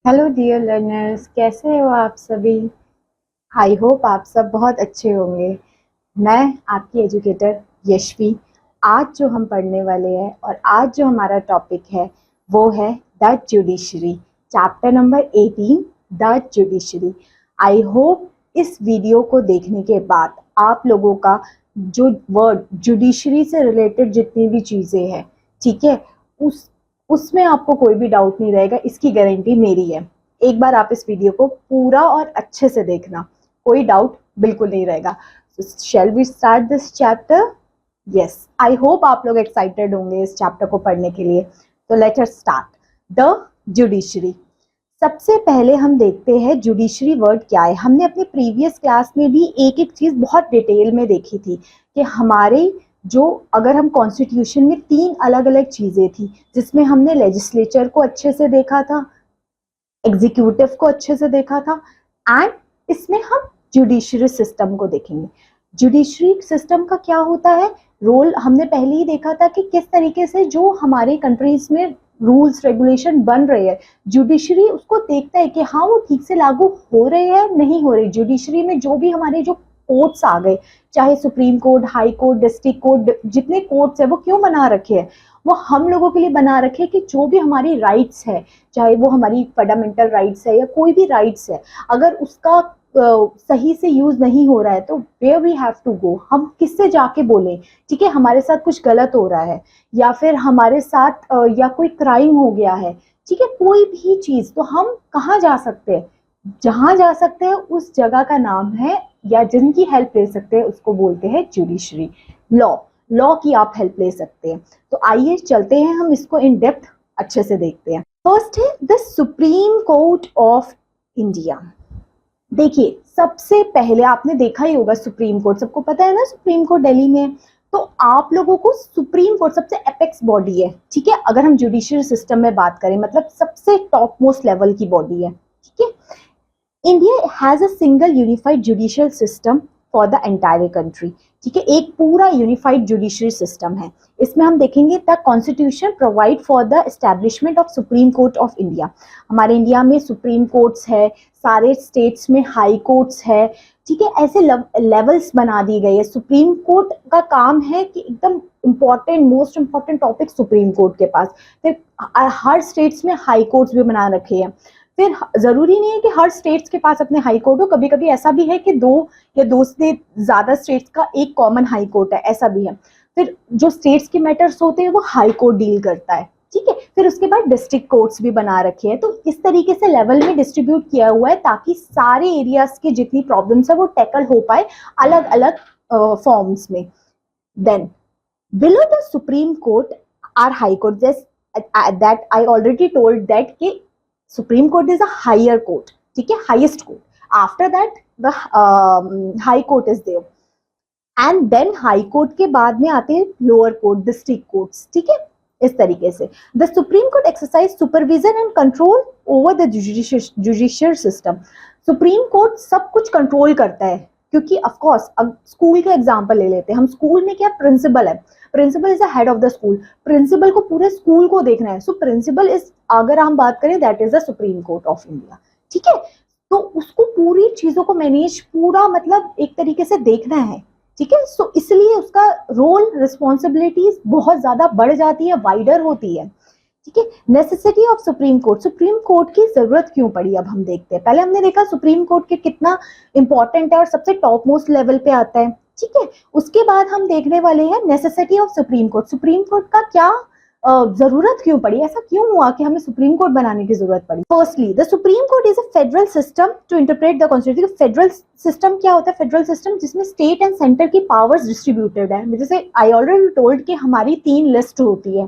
Hello dear learners, कैसे हो आप सभी। आई होप आप सब बहुत अच्छे होंगे। मैं आपकी एजुकेटर यशवी। आज जो हम पढ़ने वाले हैं और आज जो हमारा टॉपिक है वो है the judiciary, chapter number 18, the judiciary. I hope इस वीडियो को देखने के बाद आप लोगों का जो वर्ड जुडिशरी से रिलेटेड जितनी भी चीज़ें हैं, ठीक है, उस उसमें आपको कोई भी डाउट नहीं रहेगा, इसकी गारंटी मेरी है। एक बार आप इस वीडियो को पूरा और अच्छे से देखना, कोई डाउट बिल्कुल नहीं रहेगा। Shall we start this chapter? Yes, I hope आप लोग एक्साइटेड होंगे इस चैप्टर को पढ़ने के लिए। तो let us start the judiciary. सबसे पहले हम देखते हैं जुडिशरी वर्ड क्या है। हमने अपने प्रीवियस क्लास में भी एक एक चीज बहुत डिटेल में देखी थी कि हमारे जो अगर हम कॉन्स्टिट्यूशन में तीन अलग अलग चीजें थी, जिसमें हमने लेजिस्लेचर को अच्छे से देखा था, एग्जीक्यूटिव को अच्छे से देखा था, एंड इसमें हम जुडिशरी सिस्टम को देखेंगे। जुडिशरी सिस्टम का क्या होता है रोल, हमने पहले ही देखा था कि किस तरीके से जो हमारे कंट्रीज में रूल्स रेगुलेशन बन रहे हैं, जुडिशरी उसको देखता है कि हाँ वो ठीक से लागू हो रहे हैं नहीं हो रहे। जुडिशरी में जो भी हमारे जो कोर्ट्स आ गए, चाहे supreme Court, high court, district court, जितने कोर्ट्स है वो क्यों बना रखे हैं, वो हम लोगों के लिए बना रखे कि जो भी हमारी राइट्स है, चाहे वो हमारी फंडामेंटल राइट्स है या कोई भी राइट्स है, अगर उसका सही से यूज नहीं हो रहा है तो where we have to go, हम किससे जाके बोलें, ठीक है, हमारे साथ कुछ गलत हो रहा है या फिर हमारे साथ या कोई क्राइम हो गया है, ठीक है, कोई भी चीज, तो हम कहाँ जा सकते हैं, जहां जा सकते हैं उस जगह का नाम है या जिनकी हेल्प ले सकते हैं उसको बोलते हैं जुडिशरी। लॉ, लॉ की आप हेल्प ले सकते हैं। तो आइए चलते हैं, हम इसको इन डेप्थ अच्छे से देखते हैं। फर्स्ट है the supreme court of India. देखिए, सबसे पहले आपने देखा ही होगा सुप्रीम कोर्ट, सबको पता है ना सुप्रीम कोर्ट दिल्ली में है। तो आप लोगों को सुप्रीम कोर्ट सबसे एपेक्स बॉडी है, ठीक है, अगर हम जुडिशियल सिस्टम में बात करें, मतलब सबसे टॉप मोस्ट लेवल की बॉडी है, ठीक है। India has a single unified judicial system for the entire country, ठीक है, एक पूरा यूनिफाइड जुडिशियल सिस्टम है। इसमें हम देखेंगे the constitution provide for the establishment of supreme court of India. हमारे इंडिया में सुप्रीम कोर्ट्स है, सारे स्टेट्स में हाई कोर्ट्स है, ठीक है, ऐसे लेवल्स बना दी गई है। सुप्रीम कोर्ट का काम है कि एकदम important most important topic supreme court के पास, फिर हर स्टेट्स में हाई कोर्ट्स भी बना रखे हैं। फिर जरूरी नहीं है कि हर स्टेट्स के पास अपने हाई कोर्ट हो, कभी कभी ऐसा भी है कि दो या दो से ज्यादा स्टेट्स का एक कॉमन हाई कोर्ट है, ऐसा भी है। फिर जो स्टेट्स के मैटर्स होते हैं वो हाई कोर्ट डील करता है, ठीक है। फिर उसके बाद डिस्ट्रिक्ट कोर्ट्स भी बना रखे हैं। तो इस तरीके से लेवल में डिस्ट्रीब्यूट किया हुआ है ताकि सारे एरियाज की जितनी प्रॉब्लम्स है वो टैकल हो पाए अलग अलग फॉर्म्स में। Then below the supreme court or high court, that I already told that कि Supreme court is a higher court, ठीक है, highest court. After that the high court is there, and then high court के बाद में आते हैं lower court, district courts, ठीक है। इस तरीके से the supreme court exercise supervision and control over the judicial system. Supreme court सब कुछ कंट्रोल करता है, क्योंकि ऑफ कोर्स अब स्कूल का एग्जांपल ले लेते हैं हम। स्कूल में क्या प्रिंसिपल है, principal is the head of the school, principal को पूरे स्कूल को देखना है। सो प्रिंसिपल इज, अगर हम बात करें, that is the supreme court of India, ठीक है। तो उसको पूरी चीजों को मैनेज, पूरा मतलब एक तरीके से देखना है, ठीक है। सो इसलिए उसका रोल रिस्पॉन्सिबिलिटीज बहुत ज्यादा बढ़ जाती है, वाइडर होती है, ठीक है। Necessity of supreme court, supreme court की जरूरत क्यों पड़ी, अब हम देखते हैं। पहले हमने देखा सुप्रीम कोर्ट के कितना इंपॉर्टेंट है और सबसे टॉप मोस्ट लेवल पे आता है, ठीक है। उसके बाद हम देखने वाले हैं necessity of supreme court, supreme court का क्या जरूरत क्यों पड़ी, ऐसा क्यों हुआ कि हमें सुप्रीम कोर्ट बनाने की जरूरत पड़ी। Firstly the supreme court is a federal system to interpret the constitution. Federal system क्या होता है, फेडरल सिस्टम जिसमें स्टेट एंड सेंटर की पावर्स डिस्ट्रीब्यूटेड है। जैसे आई ऑलरेडी टोल्ड कि हमारी 3 लिस्ट होती है,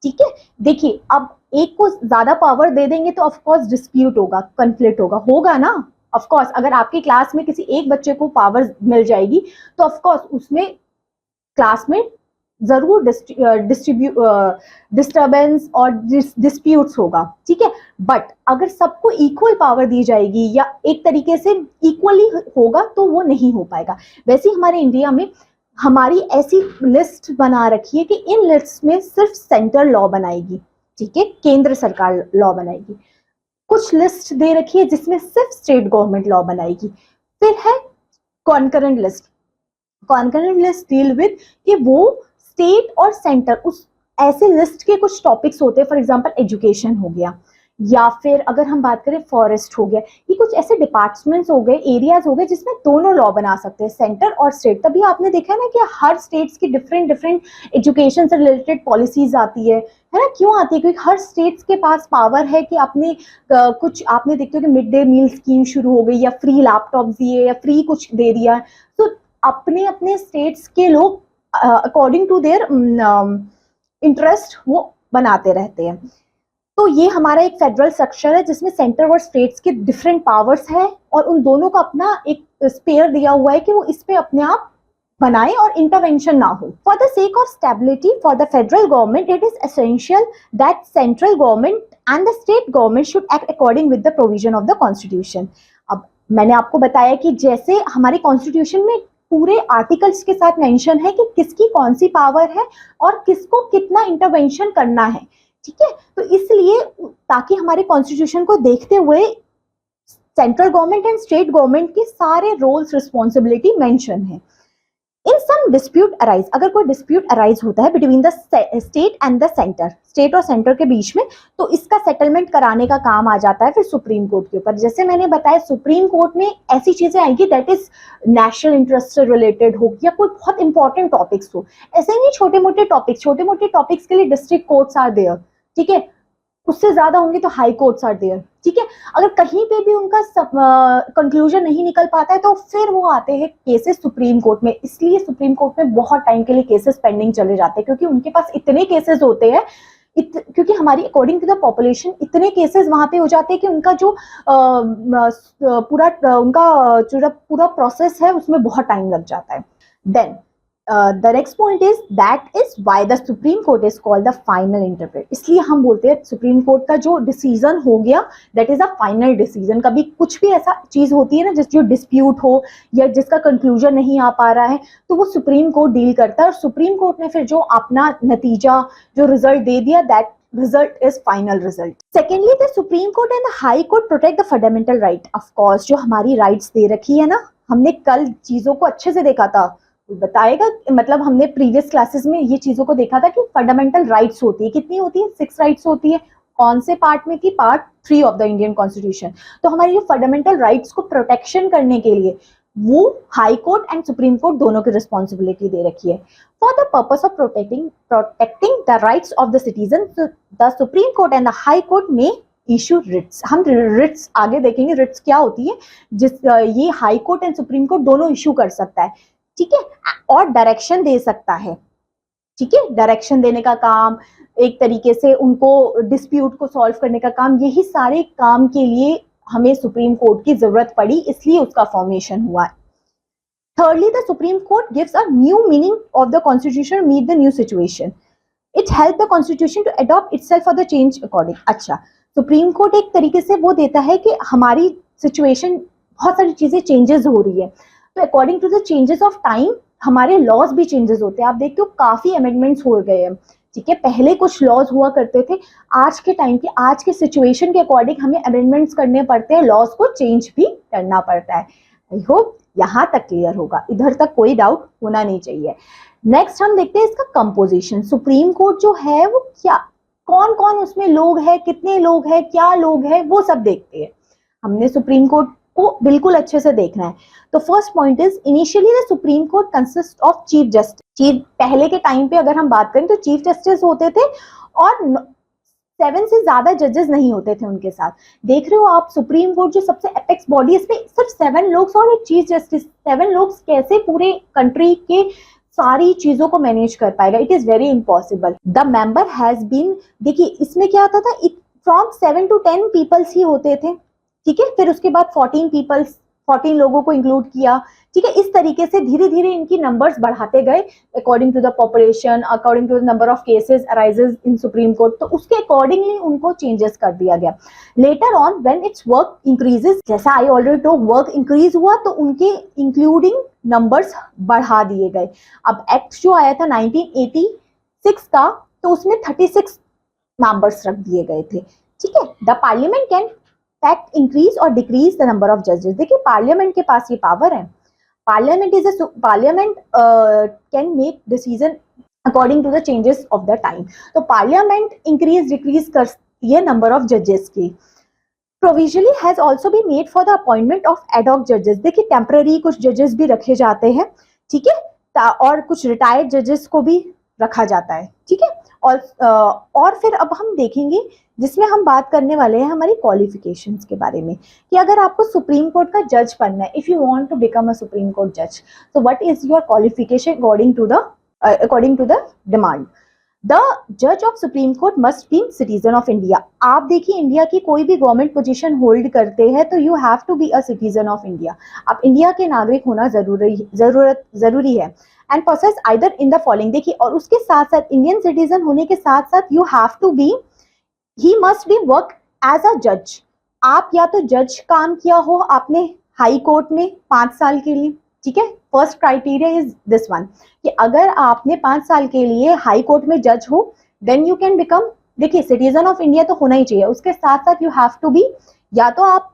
ठीक है। देखिए, अब एक को ज्यादा पावर दे देंगे तो ऑफकोर्स डिस्प्यूट होगा, कंफ्लिक्ट होगा, होगा ना। ऑफकोर्स अगर आपकी क्लास में किसी एक बच्चे को पावर मिल जाएगी तो ऑफकोर्स उसमें क्लास में जरूर डिस्टर्बेंस और डिस्प्यूट्स होगा, ठीक है। बट अगर सबको इक्वल पावर दी जाएगी या एक तरीके से इक्वली होगा तो वो नहीं हो पाएगा। वैसे हमारे इंडिया में हमारी ऐसी लिस्ट बना रखी है कि इन लिस्ट में सिर्फ सेंटर लॉ बनाएगी, ठीक है, केंद्र सरकार लॉ बनाएगी। कुछ लिस्ट दे रखी है जिसमें सिर्फ स्टेट गवर्नमेंट लॉ बनाएगी। फिर है concurrent list. Concurrent list deal with कि वो स्टेट और सेंटर उस ऐसे लिस्ट के कुछ टॉपिक्स होते हैं, फॉर एग्जांपल एजुकेशन हो गया, या फिर अगर हम बात करें फॉरेस्ट हो गया, ये कुछ ऐसे डिपार्टमेंट्स हो गए, एरियाज हो गए जिसमें दोनों लॉ बना सकते हैं, सेंटर और स्टेट। तभी आपने देखा है ना कि हर स्टेट्स की डिफरेंट डिफरेंट एजुकेशन से रिलेटेड पॉलिसीज आती है ना। क्यों आती है? क्योंकि हर स्टेट्स के पास पावर है कि अपने कुछ, आपने देखते हो कि मिड डे मील स्कीम शुरू हो गई, या फ्री लैपटॉप दिए, या फ्री कुछ दे दिया। तो अपने अपने स्टेट्स के लोग अकॉर्डिंग टू देयर इंटरेस्ट वो बनाते रहते हैं। तो ये हमारा एक फेडरल स्ट्रक्चर है जिसमें सेंटर और स्टेट्स के डिफरेंट पावर्स है, और उन दोनों का अपना एक स्पेयर दिया हुआ है कि वो इस पे अपने आप बनाए और इंटरवेंशन ना हो। For the sake of stability for the federal government it is essential that central government and the state government should act according with the provision of the constitution. अब मैंने आपको बताया कि जैसे हमारे कॉन्स्टिट्यूशन में पूरे आर्टिकल्स के साथ मेंशन है कि किसकी कौन सी पावर है और किसको कितना इंटरवेंशन करना है, ठीक है। तो इसलिए ताकि हमारे कॉन्स्टिट्यूशन को देखते हुए central government and state government के सारे रोल्स रिस्पॉन्सिबिलिटी मेंशन है। इन सम डिस्प्यूट अराइज, अगर कोई डिस्प्यूट अराइज होता है between the state and the centre, state और सेंटर के बीच में, तो इसका सेटलमेंट कराने का काम आ जाता है फिर सुप्रीम कोर्ट के ऊपर। जैसे मैंने बताया, सुप्रीम कोर्ट में ऐसी चीजें आएंगी दैट इज नेशनल इंटरेस्ट से रिलेटेड हो, या कोई बहुत इंपॉर्टेंट टॉपिक्स हो। ऐसे नहीं छोटे मोटे टॉपिक्स के लिए डिस्ट्रिक्ट कोर्ट्स आर देयर, ठीक है। उससे ज्यादा होंगे तो हाई कोर्ट्स आर देयर, ठीक है। अगर कहीं पे भी उनका कंक्लूजन नहीं निकल पाता है तो फिर वो आते हैं केसेस सुप्रीम कोर्ट में। इसलिए सुप्रीम कोर्ट में बहुत टाइम के लिए केसेस पेंडिंग चले जाते हैं, क्योंकि उनके पास इतने केसेस होते हैं, क्योंकि हमारी अकॉर्डिंग टू द पॉपुलेशन इतने केसेस वहां पे हो जाते हैं कि उनका जो पूरा प्रोसेस है उसमें बहुत टाइम लग जाता है। Then the next point is why the Supreme Court is called the final interpreter। इसलिए हम बोलते हैं सुप्रीम कोर्ट का जो डिसीजन हो गया that is a final decision। कभी कुछ भी ऐसा चीज होती है ना जो डिस्प्यूट हो या जिसका कंक्लूजन नहीं आ पा रहा है, तो वो सुप्रीम कोर्ट डील करता है, और सुप्रीम कोर्ट ने फिर जो अपना नतीजा जो रिजल्ट दे दिया, that result is final result। Secondly, the Supreme Court and the High Court protect the fundamental right। Of course, जो हमारी rights दे रखी है ना, हमने कल चीजों को अच्छे से देखा था, बताएगा, मतलब हमने प्रीवियस क्लासेस में ये चीजों को देखा था कि फंडामेंटल राइट्स होती है, कितनी होती है? 6 राइट्स होती है। कौन से पार्ट में थी? Part 3 of the Indian constitution. तो हमारी जो फंडामेंटल राइट्स को प्रोटेक्शन करने के लिए वो high court and supreme court दोनों की रिस्पॉन्सिबिलिटी दे रखी है। For the purpose of protecting the rights of the citizen, the supreme court and the high court में इशू रिट्स। हम रिट्स आगे देखेंगे, रिट्स क्या होती है, ये high court and supreme court दोनों इशू कर सकता है, ठीक है, और डायरेक्शन दे सकता है, ठीक है। डायरेक्शन देने का काम, एक तरीके से उनको डिस्प्यूट को सॉल्व करने का काम, यही सारे काम के लिए हमें सुप्रीम कोर्ट की जरूरत पड़ी, इसलिए उसका फॉर्मेशन हुआ है। Thirdly, the Supreme Court gives a new meaning of the Constitution to meet the new situation. It helps the Constitution to adopt itself for the change according। अच्छा, सुप्रीम कोर्ट एक तरीके से वो देता है कि हमारी सिचुएशन, बहुत सारी चीजें चेंजेस हो रही है, तो according to the changes of time हमारे लॉज भी चेंजेस होते हैं। आप देखते हो काफी अमेंडमेंट्स हो गए हैं, ठीक है। पहले कुछ लॉज हुआ करते थे, आज के टाइम की, आज के सिचुएशन के अकॉर्डिंग हमें अमेंडमेंट्स करने पड़ते हैं, लॉज को चेंज भी करना पड़ता है। आई होप यहाँ तक क्लियर होगा, इधर तक कोई डाउट होना नहीं चाहिए। नेक्स्ट हम देखते हैं इसका कंपोजिशन। सुप्रीम कोर्ट जो है वो क्या, कौन कौन उसमें लोग हैं, कितने लोग हैं, क्या लोग हैं, वो सब देखते हैं। हमने सुप्रीम कोर्ट को बिल्कुल अच्छे से देखना है। तो first point is, initially the supreme court consist of chief justice. पहले के टाइम पे अगर हम बात करें तो चीफ जस्टिस होते थे, और 7 से ज्यादा जजेस नहीं होते थे उनके साथ। देख रहे हो आप, सुप्रीम कोर्ट जो सबसे एपेक्स बॉडी है, इसमें सिर्फ 7 लोग और एक चीफ जस्टिस। 7 लोग कैसे पूरे कंट्री के सारी चीजों को मैनेज कर पाएगा? It is very impossible. The member has been, देखिए इसमें क्या होता था, फ्रॉम 7 to 10 पीपल्स ही होते थे, ठीक है। फिर उसके बाद 14 लोगों को इंक्लूड किया, ठीक है। इस तरीके से धीरे धीरे इनकी नंबर्स बढ़ाते गए according to the population, according to the number of cases arises in supreme court, तो उसके अकॉर्डिंगली उनको चेंजेस कर दिया गया। Later on when it's work increases, जैसा I already told, work increase हुआ तो उनके इंक्लूडिंग नंबर्स बढ़ा दिए गए। अब एक्ट जो आया था 1986 का, तो उसमें 36 मेंबर्स रख दिए गए थे, ठीक है। The parliament can fact increase और डिक्रीज द नंबर ऑफ जजेस। देखिए पार्लियामेंट के पास ये पावर है, parliament can make decision according to the changes of the time. तो पार्लियामेंट इंक्रीज डिक्रीज करती है नंबर ऑफ जजेस की। Provisionally has also be made for the appointment of ad hoc जजेस। देखिए टेम्पररी कुछ जजेस भी रखे जाते हैं, ठीक है, और कुछ रिटायर्ड जजेस को भी रखा जाता है, ठीक है। और फिर अब हम देखेंगे जिसमें हम बात करने वाले हैं हमारी क्वालिफिकेशंस के बारे में, कि अगर आपको सुप्रीम कोर्ट का जज बनना है, if you want to become a Supreme Court जज, तो what is your qualification according to the demand. The जज of supreme Court must be citizen of India. आप देखिए इंडिया की कोई भी गवर्नमेंट पोजीशन होल्ड करते हैं तो you have to be a citizen of India. आप इंडिया के नागरिक होना जरूरी है। And process either in the following, देखिए और उसके साथ साथ इंडियन सिटीजन होने के साथ साथ you have to be, he must be work as a जज। आप या तो जज काम किया हो आपने हाई कोर्ट में 5 साल के लिए, ठीक है। First criteria is this one, कि अगर आपने 5 साल के लिए हाई कोर्ट में जज हो देन यू कैन बिकम, देखिए सिटीजन ऑफ इंडिया तो होना ही चाहिए। उसके साथ साथ यू हैव टू बी, या तो आप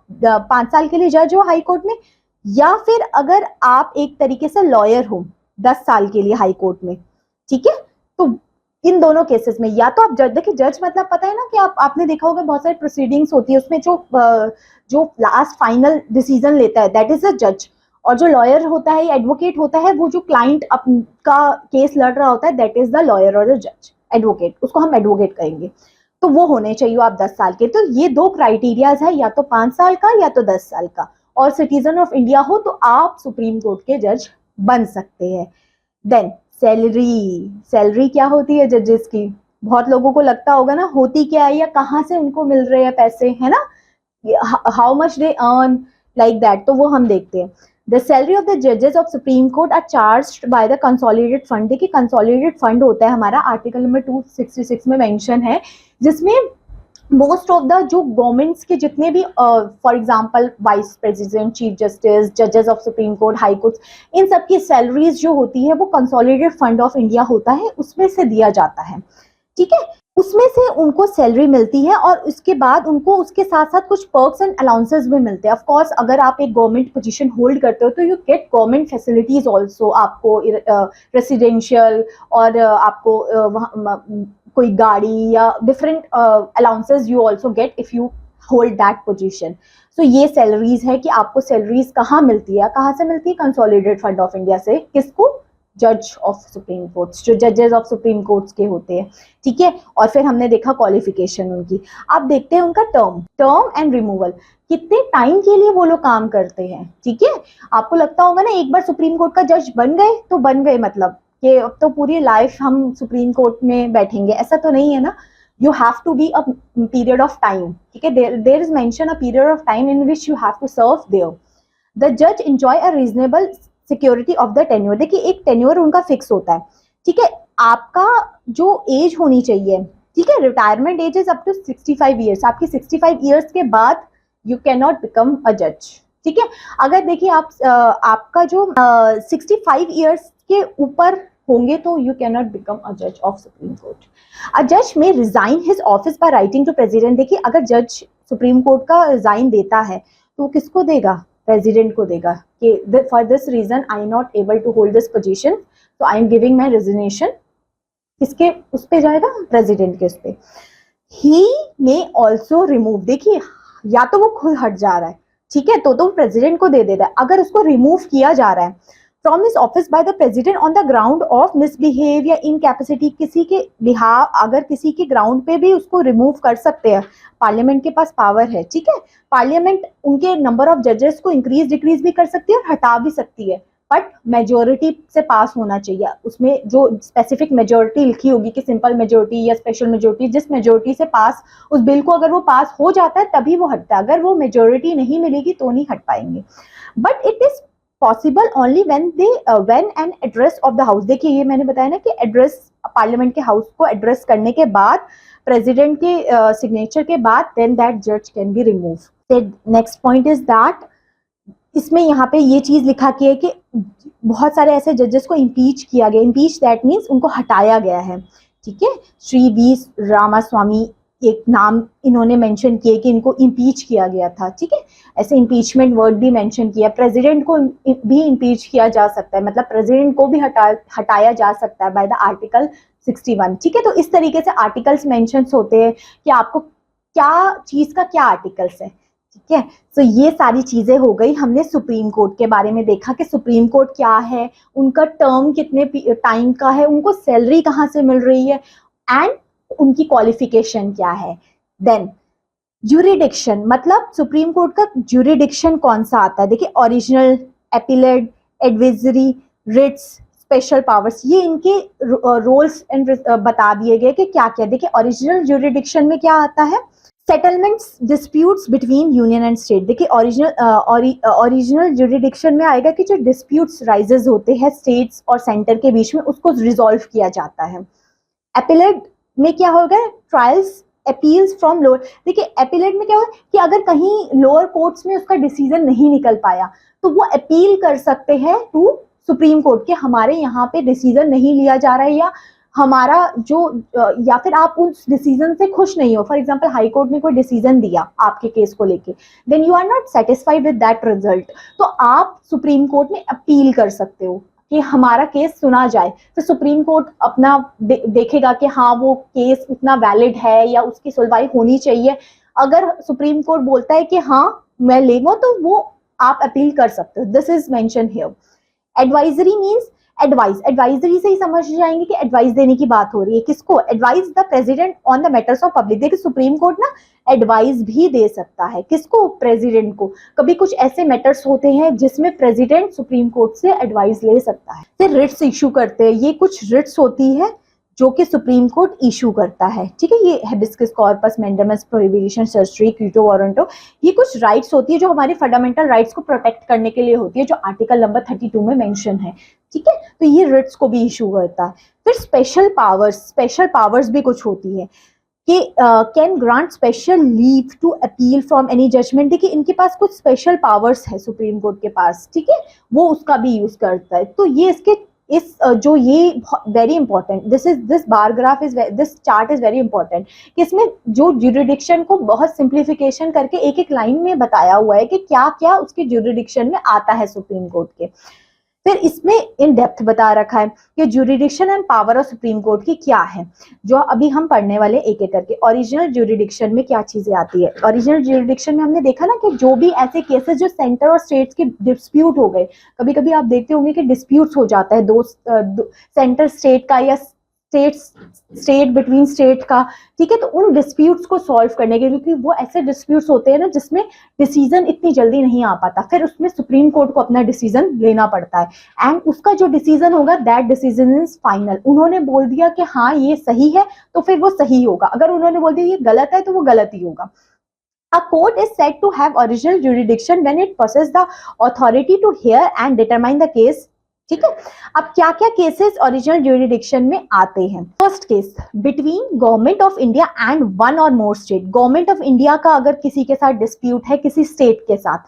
5 साल के लिए जज हो हाई कोर्ट में, या फिर अगर आप एक तरीके से लॉयर हो 10 साल के लिए हाई कोर्ट में, ठीक है। तो इन दोनों केसेस में या तो आप जज, देखिए जज मतलब पता है ना कि आपने देखा होगा बहुत सारी प्रोसीडिंग्स होती है, उसमें जो लास्ट फाइनल डिसीजन लेता है दैट इज अ जज, और जो लॉयर होता है या एडवोकेट होता है वो जो क्लाइंट का केस लड़ रहा होता है दैट इज द लॉयर और जज, एडवोकेट, उसको हम एडवोकेट कहेंगे। तो वो होने चाहिए आप 10 साल के। तो ये 2 क्राइटेरियाज है, या तो 5 साल का या तो 10 साल का, और सिटीजन ऑफ इंडिया हो तो आप सुप्रीम कोर्ट के जज बन सकते हैं। देन सैलरी क्या होती है जजेस की, बहुत लोगों को लगता होगा ना होती क्या है या कहाँ से उनको मिल रहे हैं पैसे, है ना, how much they earn like that, तो वो हम देखते हैं। द सैलरी ऑफ द जजेस of supreme court are charged by the consolidated fund. देखिए कंसोलिडेटेड फंड होता है हमारा, आर्टिकल नंबर 266 में मेंशन है, जिसमें मोस्ट ऑफ द जो गवर्नमेंट्स के जितने भी for example vice president, chief justice, जजेस of supreme Court, high court, इन सब की सैलरीज जो होती है वो कंसोलिडेटेड फंड ऑफ इंडिया होता है, उसमें से दिया जाता है, ठीक है। उसमें से उनको सैलरी मिलती है और उसके बाद उनको उसके साथ साथ कुछ पर्क्स एंड अलाउंसेस भी मिलते हैं। ऑफ कोर्स अगर आप एक गवर्नमेंट पोजीशन होल्ड करते हो तो you get government facilities also, आपको रेसिडेंशियल और आपको कोई गाड़ी या different allowances you also get if you hold that position. So ये सैलरीज है कि आपको सैलरीज कहाँ मिलती है, कहाँ से मिलती है, कंसोलिडेटेड फंड ऑफ इंडिया से। किसको, जज ऑफ सुप्रीम कोर्ट्स, जो जजेस ऑफ सुप्रीम कोर्ट्स के होते हैं, ठीक है। और फिर हमने देखा क्वालिफिकेशन उनकी। अब देखते हैं उनका टर्म एंड रिमूवल, कितने टाइम के लिए वो लोग काम करते हैं, ठीक है। आपको लगता होगा ना एक बार सुप्रीम कोर्ट का जज बन गए तो बन गए, मतलब कि अब तो पूरी लाइफ हम सुप्रीम कोर्ट में बैठेंगे, ऐसा तो नहीं है ना। you have to be a period of time, ठीक है। there is mention a period of time in which you have to serve there. The judge enjoy a reasonable security of the tenure। देखिए एक tenure उनका fix होता है, ठीक है। आपका जो एज होनी चाहिए, ठीक है, retirement age is up to 65 years. आपकी 65 ईयर्स के बाद you can not become a जज, ठीक है। अगर देखिए आपका जो 65 ईयर्स के ऊपर होंगे तो you can not become a जज ऑफ सुप्रीम कोर्ट। अ जज में resign his office by writing to president. देखिए अगर जज सुप्रीम कोर्ट का रिजाइन देता है तो किसको देगा, प्रेसिडेंट को देगा, कि for this reason I am not able to hold this position, तो I am giving my resignation. किसके उस पे जाएगा, प्रेसिडेंट के उस पे। ही मे ऑल्सो रिमूव, देखिए या तो वो खुद हट जा रहा है, ठीक है, तो प्रेसिडेंट को दे देता है। अगर उसको रिमूव किया जा रहा है from his office by the president on the ground of misbehave या इनकैपेसिटी, किसी के बिहाव, अगर किसी के ग्राउंड पे भी उसको रिमूव कर सकते हैं, पार्लियामेंट के पास पावर है, ठीक है। पार्लियामेंट उनके नंबर ऑफ जजेस को इंक्रीज डिक्रीज भी कर सकती है और हटा भी सकती है, बट मेजोरिटी से पास होना चाहिए। उसमें जो स्पेसिफिक मेजोरिटी लिखी होगी कि सिंपल मेजोरिटी या स्पेशल मेजोरिटी, जिस मेजोरिटी से पास उस बिल को अगर वो पास हो जाता है तभी वो हटता है, अगर वो मेजोरिटी नहीं मिलेगी तो नहीं हट पाएंगे। But it is possible only when an address of the house, देखिए ये मैंने बताया ना कि एड्रेस, पार्लियामेंट के हाउस को एड्रेस करने के बाद, प्रेसिडेंट के सिग्नेचर के बाद, देन दैट जज can be remove. Next point is that, इसमें यहाँ पे ये चीज लिखा कि है कि बहुत सारे ऐसे जजेस को इम्पीच किया गया। इम्पीच दैट मीन्स उनको हटाया गया है, ठीक है। श्री वी रामास्वामी एक नाम इन्होंने मेंशन किए कि इनको इम्पीच किया गया था, ठीक है, ऐसे इम्पीचमेंट वर्ड भी मेंशन किया। प्रेसिडेंट को भी इम्पीच किया जा सकता है, मतलब प्रेसिडेंट को भी हटाया जा सकता है बाय द आर्टिकल 61, ठीक है। तो इस तरीके से आर्टिकल्स मेंशन होते हैं कि आपको क्या चीज का क्या आर्टिकल्स है, ठीक है। तो ये सारी चीजें हो गई। हमने सुप्रीम कोर्ट के बारे में देखा कि सुप्रीम कोर्ट क्या है, उनका टर्म कितने टाइम का है, उनको सैलरी कहाँ से मिल रही है, एंड उनकी क्वालिफिकेशन क्या है। देन ज्यूरिडिक्शन, मतलब सुप्रीम कोर्ट का ज्यूरिडिक्शन कौन सा आता है। देखिए, original, appellate, advisory, writs, special powers, ये इनके रोल्स एंड बता दिए गए कि क्या क्या। देखिए, ओरिजिनल ज्यूरिडिक्शन में क्या आता है, settlements disputes between union and state. देखिए, ओरिजिनल ज्यूरिडिक्शन में आएगा कि जो डिस्प्यूट्स राइजेस होते हैं स्टेट्स और सेंटर के बीच में, उसको रिजॉल्व किया जाता है। एपिलेट में क्या होगा, ट्रायल्स अपील्स फ्रॉम लोअर। देखिए, एपिलेट में क्या होगा कि अगर कहीं लोअर कोर्ट्स में उसका डिसीजन नहीं निकल पाया तो वो अपील कर सकते हैं टू सुप्रीम कोर्ट के हमारे यहाँ पे डिसीजन नहीं लिया जा रहा है, या हमारा जो या फिर आप उस डिसीजन से खुश नहीं हो। फॉर एग्जांपल, हाई कोर्ट ने कोई डिसीजन दिया आपके केस को लेके, then you are not satisfied with that result, तो आप सुप्रीम कोर्ट में अपील कर सकते हो कि हमारा केस सुना जाए। फिर सुप्रीम कोर्ट अपना देखेगा कि हाँ वो केस इतना वैलिड है या उसकी सुनवाई होनी चाहिए। अगर सुप्रीम कोर्ट बोलता है कि हाँ मैं लेगा, तो वो आप अपील कर सकते हो। This is mention here. Advisory means advice, advisory से ही समझ जाएंगे कि एडवाइस देने की बात हो रही है। किसको? Advice the president on the matters of public. देखिए, सुप्रीम कोर्ट ना एडवाइस भी दे सकता है। किसको? प्रेसिडेंट को। कभी कुछ ऐसे मैटर्स होते हैं जिसमें प्रेसिडेंट सुप्रीम कोर्ट से एडवाइस ले सकता है। फिर रिट्स इशू करते हैं। ये कुछ रिट्स होती है जो कि सुप्रीम कोर्ट इशू करता है, ठीक है। ये hibiscus corpus, mandamus, prohibition, surgery, Quito warranto, ये कुछ राइट्स होती है जो हमारे फंडामेंटल राइट्स को प्रोटेक्ट करने के लिए होती है, जो आर्टिकल नंबर 32 में मेंशन है, ठीक है। तो ये रिट्स को भी इशू करता है। फिर स्पेशल पावर्स भी कुछ होती है कि can grant special leave to appeal from any judgment. देखिए, इनके पास कुछ स्पेशल पावर्स है सुप्रीम कोर्ट के पास, ठीक है, वो उसका भी यूज करता है। तो ये इसके इस जो ये very important, this bar graph is, this chart is very important कि इसमें जो ज्यूरिडिक्शन को बहुत सिंप्लीफिकेशन करके एक एक लाइन में बताया हुआ है कि क्या क्या उसके ज्यूरिडिक्शन में आता है सुप्रीम कोर्ट के। फिर इसमें इन डेप्थ बता रखा है कि jurisdiction and power of supreme court की क्या है, जो अभी हम पढ़ने वाले एक एक करके। ओरिजिनल ज्यूरिडिक्शन में क्या चीजें आती है। ओरिजिनल ज्यूरिडिक्शन में हमने देखा ना कि जो भी ऐसे केसेस जो सेंटर और स्टेट्स के डिस्प्यूट हो गए, कभी कभी आप देखते होंगे कि डिस्प्यूट्स हो जाता है दो सेंटर स्टेट का या स्टेट बिटवीन स्टेट का, ठीक है। तो उन डिस्प्यूट्स को सॉल्व करने के लिए, क्योंकि वो ऐसे डिस्प्यूट्स होते हैं ना जिसमें डिसीजन इतनी जल्दी नहीं आ पाता, फिर उसमें सुप्रीम कोर्ट को अपना डिसीजन लेना पड़ता है, एंड उसका जो डिसीजन होगा दैट डिसीजन इज फाइनल। उन्होंने बोल दिया कि हाँ ये सही है तो फिर वो सही होगा, अगर उन्होंने बोल दिया ये गलत है तो वो गलत ही होगा। A court is said to have original jurisdiction when it possesses the authority to hear and determine the case, ठीक है। अब क्या क्या केसेस ओरिजिनल ज्यूरिडिक्शन में आते हैं। First case, between Government of India and one और more state. Government of India का अगर किसी के साथ डिस्प्यूट है किसी स्टेट के साथ,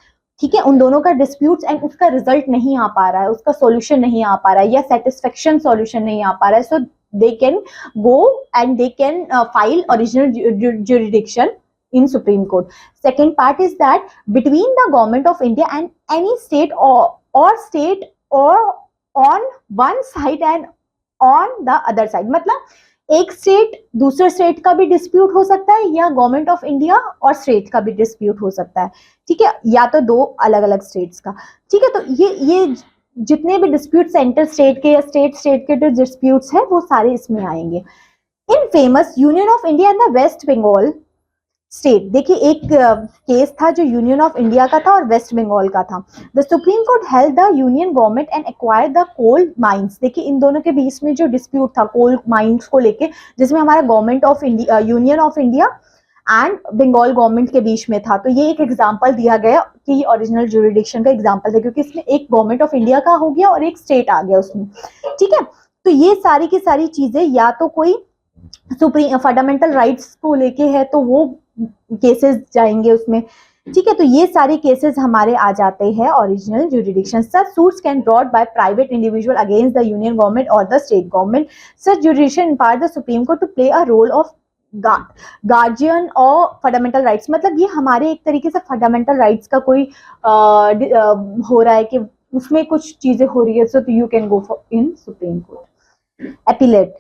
ठीक है, उन दोनों का डिस्प्यूट एंड उसका रिजल्ट नहीं आ पा रहा है, उसका सॉल्यूशन नहीं आ पा रहा है, या सेटिस्फेक्शन सॉल्यूशन नहीं आ पा रहा है, so they can go and they can file original jurisdiction in Supreme Court. Second part is that between the government of India and any state or state or on one side and on the other side. मतलब एक state दूसरे state का भी dispute हो सकता है, या government of India और स्टेट का भी डिस्प्यूट हो सकता है, ठीक है, या तो दो अलग अलग स्टेट्स का, ठीक है। तो ये जितने भी डिस्प्यूट सेंटर स्टेट के या स्टेट के जो डिस्प्यूट्स है वो सारे इसमें आएंगे। In famous Union of India and the West Bengal state, देखिए एक केस था जो यूनियन ऑफ इंडिया का था और वेस्ट बंगाल का था। The supreme court held the union government and acquired the coal mines. देखिए, इन दोनों के बीच में जो डिस्प्यूट था कोल माइंस को लेके, जिसमें हमारा government of India, union of India and Bengal government के बीच में था। तो ये एक एग्जांपल दिया गया कि ये ओरिजिनल ज्यूरिडिक्शन का एग्जांपल है, क्योंकि इसमें एक गवर्नमेंट ऑफ इंडिया का हो गया और एक स्टेट आ गया उसमें, ठीक है। तो ये सारी की सारी चीजें या तो कोई सुप्रीम फंडामेंटल राइट्स को लेके है तो वो केसेस जाएंगे उसमें, ठीक है। तो ये सारे केसेस हमारे आ जाते हैं original jurisdiction. Such suits can brought by private individual against the union government और the state government. Such jurisdiction empower the supreme Court to play a role of guardian और फंडामेंटल राइट्स, मतलब ये हमारे एक तरीके से फंडामेंटल राइट्स का कोई हो रहा है कि उसमें कुछ चीजें हो रही है, so you can go for in supreme court. Appellate,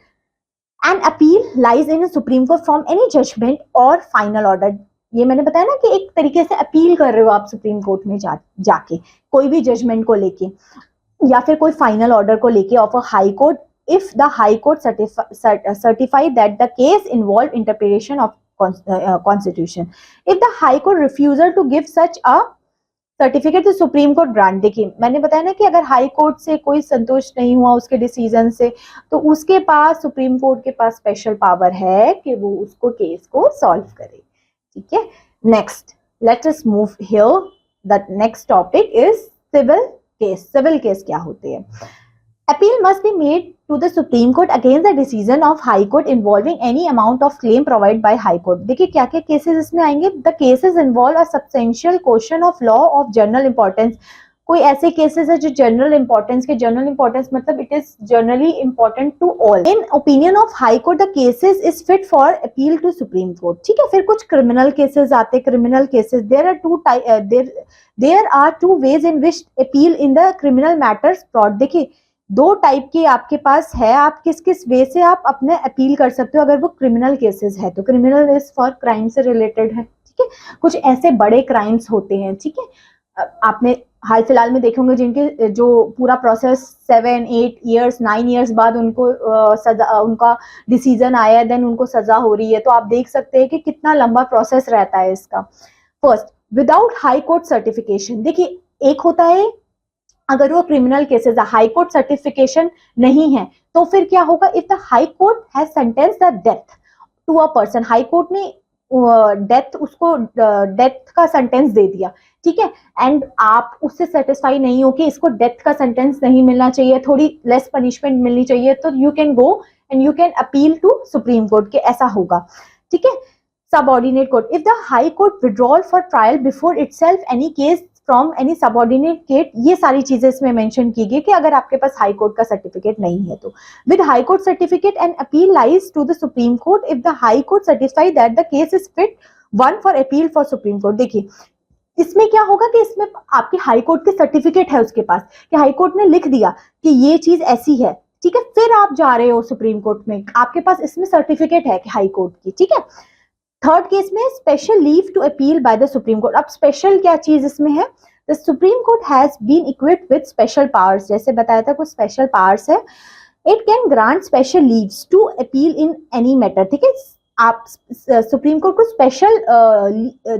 an appeal lies in supreme court from any judgment और फाइनल ऑर्डर. ये मैंने बताया ना कि एक तरीके से अपील कर रहे हो आप सुप्रीम कोर्ट में जाके कोई भी जजमेंट को लेके या फिर कोई फाइनल ऑर्डर को लेके of a high court, if the high court certify that the case involve interpretation of constitution. If the high court refusal to give such a certificate तो सुप्रीम कोर्ट ग्रांट. देखिए मैंने बताया ना कि अगर high court से कोई संतुष्ट नहीं हुआ उसके डिसीजन से, तो उसके पास सुप्रीम कोर्ट के पास स्पेशल पावर है कि वो उसको केस को सॉल्व करे. ठीक है, next let us move here. The next topic is civil case. Civil case क्या होते हैं? Appeal must be made to the Supreme Court against the decision of High Court involving any amount of claim provided by High Court. देखिए क्या क्या cases इसमें आएंगे. The cases involve a substantial question of law of general importance. कोई ऐसे cases है जो general importance के, जनरल इंपॉर्टेंस मतलब it is generally important to all. In opinion of high court the cases is fit for appeal to supreme court. ठीक है, फिर कुछ क्रिमिनल केसेस आते हैं. Criminal cases there are two ways in which appeal in the criminal matters brought. देखिए दो type के आपके पास है, आप किस किस वे से आप अपने अपील कर सकते हो अगर वो क्रिमिनल केसेस है तो. क्रिमिनल इज फॉर क्राइम से रिलेटेड है. ठीक है, कुछ ऐसे बड़े क्राइम्स होते हैं. ठीक है, आपने हाल फिलहाल में देखे होंगे जिनके जो पूरा प्रोसेस 7, 8 इयर्स 9 इयर्स बाद उनको सजा, उनका डिसीजन आया, देन उनको सजा हो रही है. तो आप देख सकते हैं कि कितना लंबा प्रोसेस रहता है इसका. First, without high court certification. देखिए एक होता है अगर वो क्रिमिनल केसेस है, हाई कोर्ट सर्टिफिकेशन नहीं है तो फिर क्या होगा? If the high court has sentence the death to a person, high court ने डेथ उसको डेथ का सेंटेंस दे दिया. ठीक है, एंड आप उससे सेटिस्फाई नहीं हो कि इसको डेथ का सेंटेंस नहीं मिलना चाहिए, थोड़ी लेस पनिशमेंट मिलनी चाहिए, तो you can go and you can appeal to supreme court के. ऐसा होगा. ठीक है, subordinate court. If the high court withdrawal for trial before itself any case from any subordinate court. ये सारी चीजें इसमें मेंशन की गई कि अगर आपके पास हाई कोर्ट का सर्टिफिकेट नहीं है तो. With high court certificate and appeal lies to the supreme court if the high court certify that the case is fit one for appeal for supreme court. देखिए इसमें क्या होगा कि इसमें आपके हाई कोर्ट के सर्टिफिकेट है उसके पास कि हाई कोर्ट ने लिख दिया कि ये चीज ऐसी है. ठीक है, फिर आप जा रहे हो सुप्रीम कोर्ट में, आपके पास इसमें सर्टिफिकेट है कि हाई कोर्ट की. ठीक है, थर्ड केस में special leave to appeal by the supreme court. अब स्पेशल क्या चीज इसमें है? The supreme court has been equipped with special powers. जैसे बताया था कुछ स्पेशल पावर्स है. It can grant special leaves to appeal in any matter. ठीक है, आप सुप्रीम कोर्ट को स्पेशल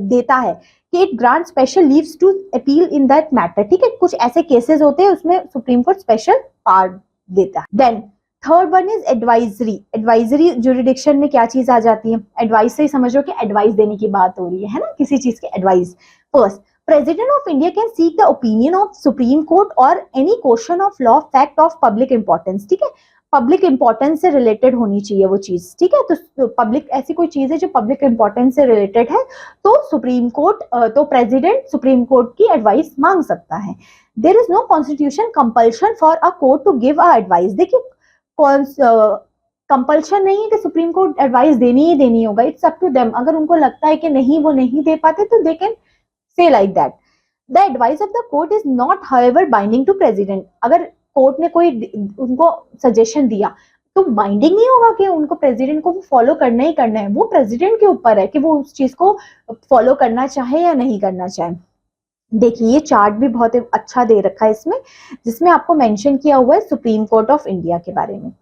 देता है कि it grant special leaves to appeal in that matter. ठीक है, कुछ ऐसे केसेस होते हैं उसमें सुप्रीम कोर्ट स्पेशल पावर देता है. Then third one is advisory. Advisory jurisdiction में क्या चीज आ जाती है? एडवाइस से ही समझो कि एडवाइस देने की बात हो रही है ना, किसी चीज की advice. First, President of India can seek the opinion of Supreme Court or any question of law fact of public importance. ठीक है, पब्लिक इंपॉर्टेंस से रिलेटेड होनी चाहिए वो चीज. ठीक है, तो पब्लिक ऐसी कोई चीज है जो पब्लिक इंपॉर्टेंस से रिलेटेड है तो सुप्रीम कोर्ट तो प्रेसिडेंट सुप्रीम कोर्ट की एडवाइस मांग सकता है. There is no constitution compulsion for a court to give a advice. देखिए कौन कंपल्शन नहीं है कि सुप्रीम कोर्ट एडवाइस देनी ही देनी होगा. It's up to them. अगर उनको लगता है कि नहीं वो नहीं दे पाते तो they can say like that. The advice of the court is not however binding to president. अगर कोर्ट ने कोई उनको सजेशन दिया तो बाइंडिंग नहीं होगा कि उनको प्रेसिडेंट को फॉलो करना ही करना है. वो प्रेसिडेंट के ऊपर है कि वो उस चीज को फॉलो करना चाहे या नहीं करना चाहे. देखिए ये चार्ट भी बहुत अच्छा दे रखा है इसमें, जिसमें आपको मेंशन किया हुआ है सुप्रीम कोर्ट ऑफ इंडिया के बारे में.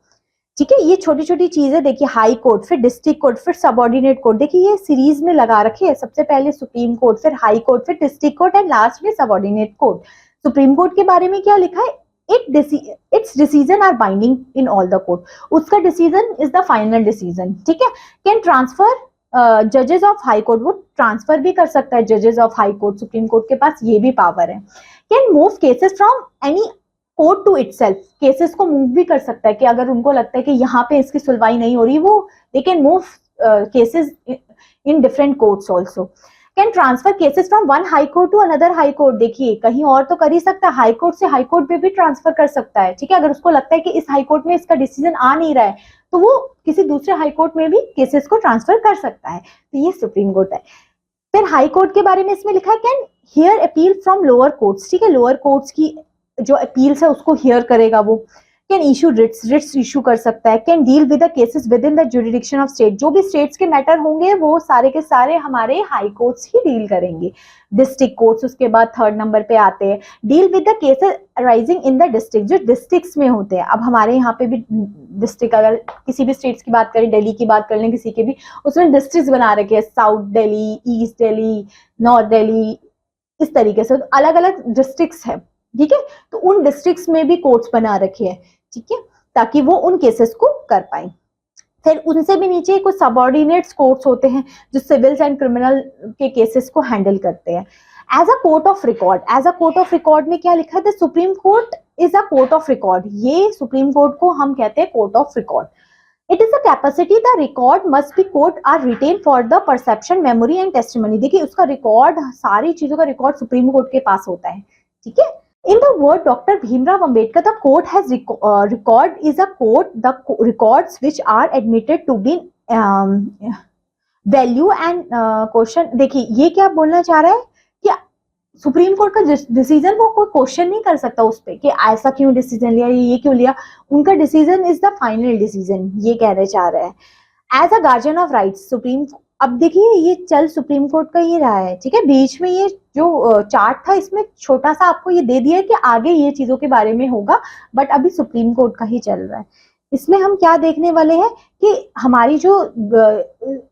ठीक है, ये छोटी छोटी चीजें देखिए, हाई कोर्ट, फिर डिस्ट्रिक्ट कोर्ट, फिर सबऑर्डिनेट कोर्ट. देखिए ये सीरीज में लगा रखी है. सबसे पहले सुप्रीम कोर्ट, फिर हाई कोर्ट, फिर डिस्ट्रिक्ट कोर्ट एंड लास्ट में सबऑर्डिनेट कोर्ट. सुप्रीम कोर्ट के बारे में क्या लिखा है? Its decision are binding in all the court. उसका decision is the final decision. ठीक है, कैन ट्रांसफर जजेस ऑफ हाई कोर्ट. वो ट्रांसफर भी कर सकता है जजेस of high court. Supreme court के पास ये भी पावर है. Can move cases from any court to itself. Cases को मूव भी कर सकता है कि अगर उनको लगता है कि यहाँ पे इसकी सुनवाई नहीं हो रही, वो they can move cases in different courts also. Can transfer cases from one high court to another high court. देखिए कहीं और तो कर ही सकता है, हाई कोर्ट से हाई कोर्ट पे भी ट्रांसफर कर सकता है. ठीक है, अगर उसको लगता है कि इस हाई कोर्ट में इसका डिसीजन आ नहीं रहा है तो वो किसी दूसरे हाई कोर्ट में भी केसेस को ट्रांसफर कर सकता है। तो ये सुप्रीम कोर्ट है। फिर हाई कोर्ट के बारे में इसमें लिखा है can hear appeal from lower courts, ठीक है, लोअर कोर्ट्स की जो अपील्स है उसको हियर करेगा वो। Can issue writs, writs issue कर सकता है। Can deal with the cases within the jurisdiction of state, जो भी स्टेट्स के मैटर होंगे वो सारे के सारे हमारे हाई कोर्ट्स ही डील करेंगे। डिस्ट्रिक्ट कोर्ट्स उसके बाद थर्ड नंबर पे आते हैं। Deal with the cases arising in the district, जो डिस्ट्रिक्ट्स में होते हैं। अब हमारे यहाँ पे भी डिस्ट्रिक्ट, अगर किसी भी स्टेट्स की बात करें, दिल्ली की बात कर लें किसी के भी, उसमें डिस्ट्रिक्ट्स बना रखे हैं, south Delhi, east Delhi, north Delhi, इस तरीके से अलग अलग डिस्ट्रिक्ट्स है, ठीक है। तो उन डिस्ट्रिक्ट्स में भी कोर्ट्स बना रखे हैं, ठीक है, ताकि वो उन केसेस को कर पाए। फिर उनसे भी नीचे कुछ सबऑर्डिनेट्स कोर्ट्स होते हैं जो सिविल्स एंड क्रिमिनल के केसेस को हैंडल करते हैं। As a court of record, as a court of record में क्या लिखा है, the supreme court is a court of record. ये सुप्रीम कोर्ट को हम कहते हैं court of record. It is a capacity the record must be court are written for the perception, memory and testimony. देखिए उसका रिकॉर्ड, सारी चीजों का रिकॉर्ड सुप्रीम कोर्ट के पास होता है, ठीक है। In the word Dr. Bhimrao Ambedkar, the court has record is a court, the records which are admitted to be value and question। देखिए ये क्या बोलना चाह रहा है कि सुप्रीम कोर्ट का डिसीजन वो कोई क्वेश्चन नहीं कर सकता उस पर कि ऐसा क्यों डिसीजन लिया, ये क्यों लिया। उनका decision is the final decision, ये कहना चाह रहे हैं। As a guardian of rights supreme, अब देखिए ये चल सुप्रीम कोर्ट का ही रहा है, ठीक है। बीच में ये जो चार्ट था इसमें छोटा सा आपको ये दे दिया है कि आगे ये चीजों के बारे में होगा, बट अभी सुप्रीम कोर्ट का ही चल रहा है। इसमें हम क्या देखने वाले हैं कि हमारी जो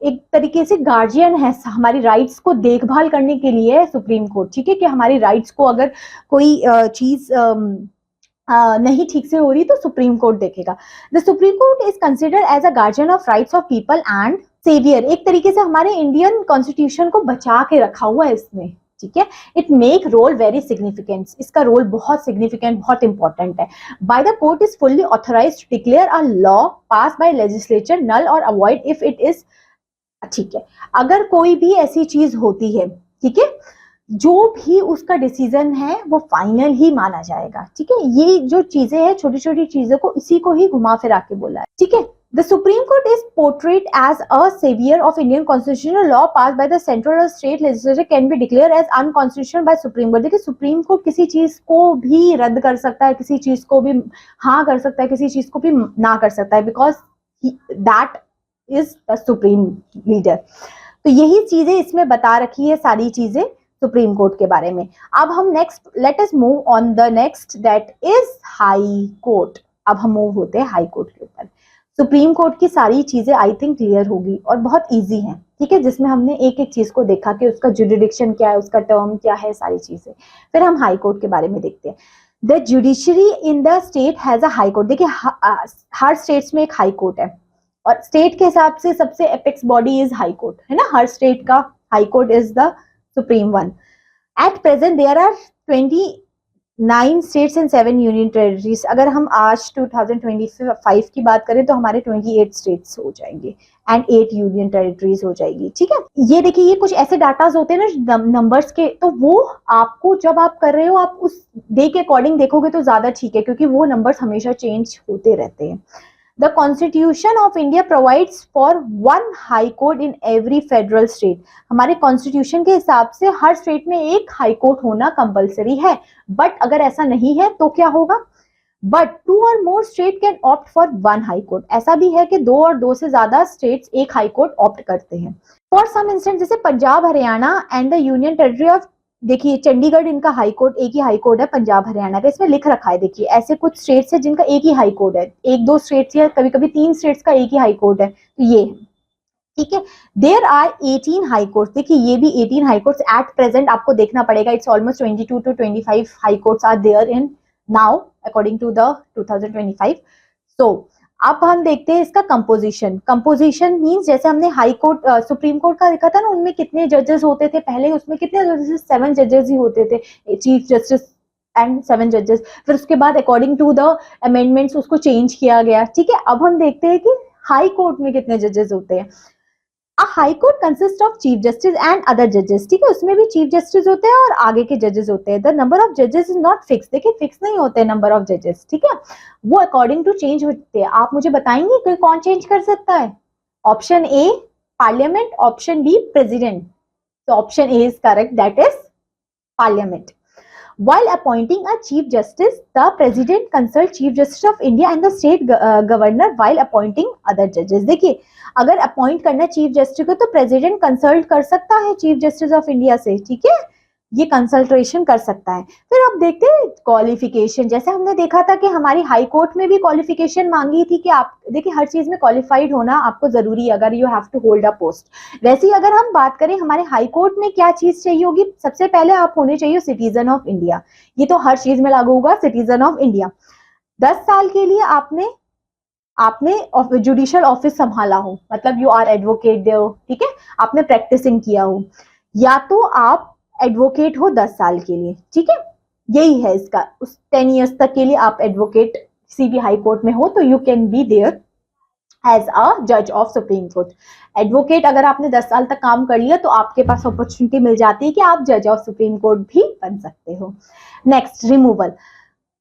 एक तरीके से गार्जियन है हमारी राइट्स को देखभाल करने के लिए है सुप्रीम कोर्ट, ठीक है, कि हमारी राइट्स को अगर कोई चीज नहीं ठीक से हो रही तो सुप्रीम कोर्ट देखेगा। The supreme court is considered as a guardian of rights of people and saviour. एक तरीके से हमारे इंडियन कॉन्स्टिट्यूशन को बचा के रखा हुआ है इसमें, ठीक है। It make role very significant, इसका रोल बहुत सिग्निफिकेंट, बहुत इंपॉर्टेंट है। By the court is fully authorised to declare a law pass by legislature null और अवॉइड इफ इट इज, ठीक है। अगर कोई भी ऐसी चीज होती है, ठीक है, जो भी उसका डिसीजन है वो फाइनल ही माना जाएगा, ठीक है। ये जो चीजें हैं छोटी छोटी चीजों को, इसी को ही घुमा फिरा के बोला है, ठीक है। The Supreme Court is portrayed as a savior of Indian constitutional law passed by the central or state legislature can be declared as unconstitutional by Supreme Court। देखिए सुप्रीम कोर्ट किसी चीज को भी रद्द कर सकता है, किसी चीज को भी हाँ कर सकता है, किसी चीज को भी ना कर सकता है, because that is the supreme leader. तो यही चीजें इसमें बता रखी है, सारी चीजें सुप्रीम कोर्ट के बारे में। अब हम next, let us move on the next, that is high court. अब हम मूव होते हैं हाई कोर्ट के ऊपर। सुप्रीम कोर्ट की सारी चीजें आई थिंक क्लियर होगी और बहुत इजी है, ठीक है, जिसमें हमने एक एक चीज को देखा कि उसका जुडिडिक्शन क्या है, उसका टर्म क्या है, सारी चीजें। फिर हम हाई कोर्ट के बारे में देखते हैं। The judiciary in the state has a high court. देखिए हर स्टेट्स में एक हाई कोर्ट है और स्टेट के हिसाब से सबसे apex body is high court, है ना। हर स्टेट का high court is the supreme one. At present there are 29 states and 7 union territories. अगर हम आज 2025 की बात करें तो हमारे 28 स्टेट्स हो जाएंगे एंड 8 यूनियन टेरिटरीज हो जाएगी, ठीक है। ये देखिए ये कुछ ऐसे डाटाज होते हैं ना नंबर्स के, तो वो आपको जब आप कर रहे हो आप उस डे के अकॉर्डिंग देखोगे तो ज्यादा ठीक है, क्योंकि वो नंबर्स हमेशा चेंज होते रहते हैं। The Constitution of India provides for one high court in every federal state। हमारे कॉन्स्टिट्यूशन के हिसाब से हर स्टेट में एक हाई कोर्ट होना कंपलसरी है, बट अगर ऐसा नहीं है तो क्या होगा, but 2 or more state can opt for 1 high court. ऐसा भी है कि 2 और 2 से ज्यादा स्टेट्स एक हाई कोर्ट ऑप्ट करते हैं। फॉर सम इंस्टेंस जैसे Punjab, Haryana and the union territory of, देखिए चंडीगढ़ इनका हाई कोर्ट, एक ही हाई कोर्ट है पंजाब हरियाणा का, इसमें लिख रखा है। देखिए ऐसे कुछ स्टेट्स है जिनका एक ही हाई कोर्ट है, 1-2 स्टेट्स या कभी कभी 3 स्टेट्स का एक ही हाई कोर्ट है, तो ये है, ठीक है। There are 18 high courts. देखिए ये भी 18 हाई कोर्ट्स एट प्रेजेंट आपको देखना पड़ेगा। It's almost 22 to 25 high courts are there in now according to the 2025। So अब हम देखते हैं इसका कंपोजिशन। कंपोजिशन मींस जैसे हमने हाई कोर्ट सुप्रीम कोर्ट का देखा था ना, उनमें कितने जजेस होते थे पहले, उसमें कितने जजेस, 7 जजेस ही होते थे, चीफ जस्टिस एंड 7 जजेस। फिर उसके बाद अकॉर्डिंग टू द अमेंडमेंट्स उसको चेंज किया गया, ठीक है। अब हम देखते हैं कि हाई कोर्ट में कितने जजेस होते हैं। A high court consist of chief justice and other जजेस, ठीक है, उसमें भी चीफ जस्टिस होते हैं और आगे के जजेस होते हैं। द नंबर ऑफ जजेस इज नॉट फिक्स, देखिए फिक्स नहीं होते नंबर ऑफ जजेस, ठीक है, वो अकॉर्डिंग टू चेंज होते हैं। आप मुझे बताएंगे कि कौन चेंज कर सकता है? Option A Parliament, option B president. तो option A is correct, that is Parliament. While appointing a chief justice, the president consults chief justice of India and the state governor while appointing other judges। देखिए अगर appoint करना है chief justice को तो president consult कर सकता है chief justice of India से, ठीक है, ये कंसल्टेशन कर सकता है। फिर अब देखते हैं क्वालिफिकेशन, जैसे हमने देखा था कि हमारी हाई कोर्ट में भी क्वालिफिकेशन मांगी थी कि आप देखिए हर चीज में क्वालिफाइड होना आपको जरूरी है अगर you have to hold a post. वैसे ही अगर हम बात करें हमारे हाई कोर्ट में क्या चीज चाहिए होगी, सबसे पहले आप होने चाहिए सिटीजन ऑफ इंडिया, ये तो हर चीज में लागू होगा, सिटीजन ऑफ इंडिया। 10 साल के लिए आपने जुडिशियल ऑफिस संभाला हो, मतलब यू आर एडवोकेट दे हो, ठीक है, आपने प्रैक्टिसिंग किया हो, या तो आप एडवोकेट हो 10 साल के लिए, ठीक है, यही है इसका, उस 10 इयर्स तक के लिए आप एडवोकेट किसी भी हाई कोर्ट में हो तो you can be there as a जज ऑफ सुप्रीम कोर्ट। एडवोकेट अगर आपने 10 साल तक काम कर लिया तो आपके पास अपॉर्चुनिटी मिल जाती है कि आप जज ऑफ सुप्रीम कोर्ट भी बन सकते हो। नेक्स्ट रिमूवल,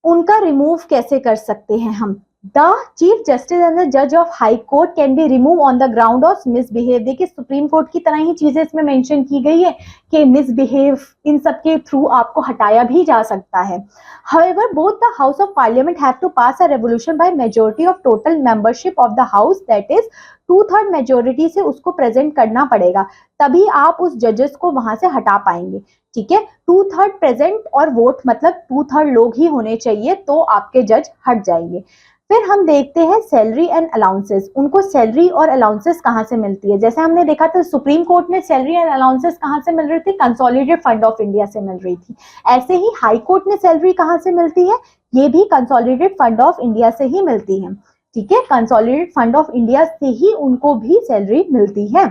उनका रिमूव कैसे कर सकते हैं हम? The chief justice and the जज of high court can be remove on the ground of misbehave. देखिए सुप्रीम कोर्ट की तरह ही चीजें इसमें मेंशन की गई है कि मिसबिहेव इन सब के थ्रू आपको हटाया भी जा सकता है। However, both the House of Parliament have to pass a resolution by majority of total membership of the House, that is 2/3 majority से उसको प्रेजेंट करना पड़ेगा, तभी आप उस जजेस को वहां से हटा पाएंगे, ठीक है। 2/3 प्रेजेंट और वोट मतलब 2/3 लोग ही होने चाहिए तो आपके जज हट जाएंगे। फिर हम देखते हैं सैलरी एंड अलाउंसेस, उनको सैलरी और अलाउंसेस कहाँ से मिलती है? जैसे हमने देखा था सुप्रीम कोर्ट में सैलरी एंड अलाउंसेस कहाँ से मिल रही थी? कंसोलिडेटेड फंड ऑफ इंडिया से मिल रही थी। ऐसे ही हाई कोर्ट में सैलरी कहाँ से मिलती है? ये भी कंसोलिडेटेड फंड ऑफ इंडिया से ही मिलती है, ठीक है, कंसोलिडेटेड फंड ऑफ इंडिया से ही उनको भी सैलरी मिलती है,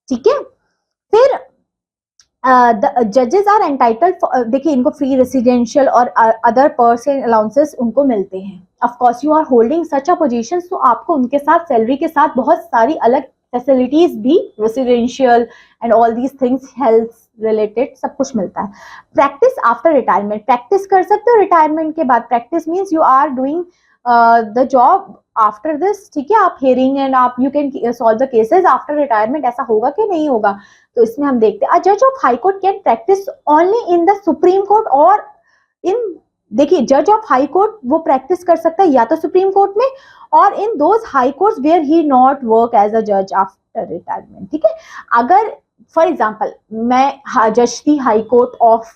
ठीक है। फिर जजेस आर एंटाइटल्ड, देखिए इनको फ्री रेसिडेंशियल और अदर पर्स एंड अलाउंसेस उनको मिलते हैं। Of course you are holding such a position, तो आपको उनके साथ सैलरी के साथ बहुत सारी अलग फैसिलिटीज भी, residential and all these things, health related सब कुछ मिलता है। प्रैक्टिस आफ्टर रिटायरमेंट, प्रैक्टिस कर सकते हो रिटायरमेंट के बाद। Practice means you are doing the job after this, ठीक है, आप हियरिंग एंड आप you can solve the cases after retirement, ऐसा होगा कि नहीं होगा? तो इसमें हम देखते हैं जज of high court can practice only in the supreme court और इन, देखिए जज ऑफ हाई कोर्ट वो प्रैक्टिस कर सकता है या तो सुप्रीम कोर्ट में और in those high courts where he not work as a जज आफ्टर रिटायरमेंट, ठीक है। अगर फॉर एग्जांपल मैं जज थी high court of,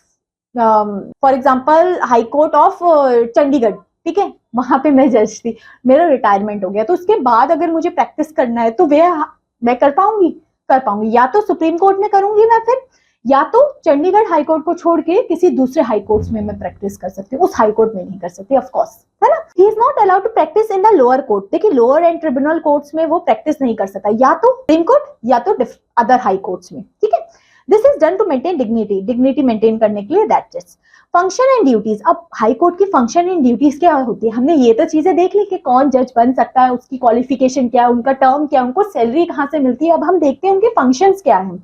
for example high court of Chandigarh, ठीक है, वहां पे मैं जज थी, मेरा रिटायरमेंट हो गया, तो उसके बाद अगर मुझे प्रैक्टिस करना है तो मैं कर पाऊंगी, या तो सुप्रीम कोर्ट में करूंगी मैं, फिर या तो चंडीगढ़ हाई कोर्ट को छोड़ के किसी दूसरे हाई कोर्ट में मैं प्रैक्टिस कर सकती हूँ, उस हाई कोर्ट में नहीं कर सकती ऑफ कोर्स, है ना। He is not allowed to practice in the lower court, देखिए लोअर एंड ट्रिब्यूनल कोर्ट्स में वो प्रैक्टिस नहीं कर सकता, या तो सुप्रीम कोर्ट या तो अदर हाई कोर्ट्स में, ठीक है। This is done to maintain dignity maintain करने के लिए, that's it. Function and duties, अब हाई कोर्ट की फंक्शन एंड ड्यूटीज क्या होती है? हमने ये तो चीजें देख ली कि कौन जज बन सकता है, उसकी क्वालिफिकेशन क्या है, उनका टर्म क्या है, उनको सैलरी कहाँ से मिलती है। अब हम देखते हैं उनके फंक्शंस क्या हैं।